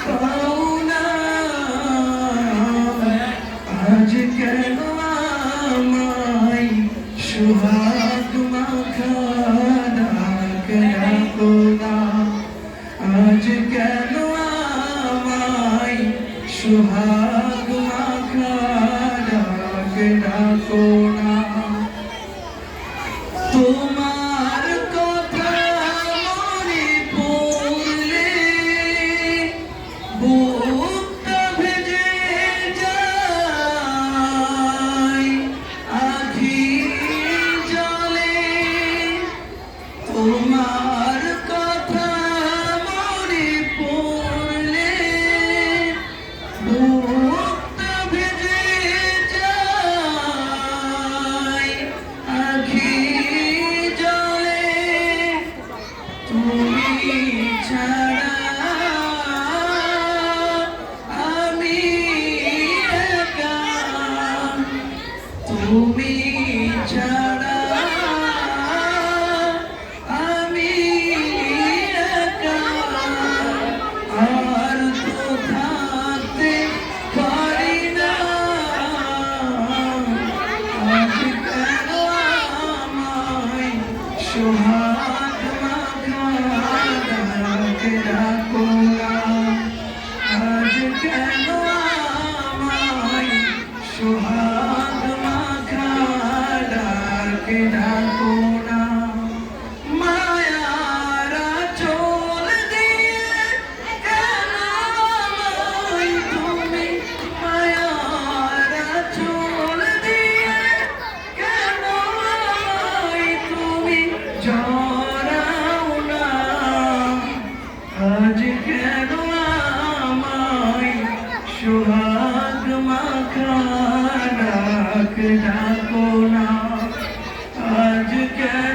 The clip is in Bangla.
পাও না। আজ কেন আমায় সোহাগ মাখা ডাক ডাকো না। আজ কেন আমায় সোহাগ মাখা ডাক ডাকো না। তোমার কথা মনে পড়লে বুকটা ভেজে যায় আখি জলে। তোমার কথা মনে পড়লে বুকটা ভেজে যায় আখি জলে। তুমি ছাড়া আমি একা, তুমি ছাড়া আমি একা। আর তো থাকতে পারি না। আজ কেন আমায় সোহাগ মাখা ডাক ডাকো না। আজ কেন আমায় সোহাগ মাখা ডাক ডাকো না। মায়ার আঁচল দিয়ে কেন আমায় তুমি, মায়ার আঁচল দিয়ে কেন আমায় তুমি জড়াও না। আজ কেন আমায় সোহাগ মাখা ডাক ডাকো না। আজ কেন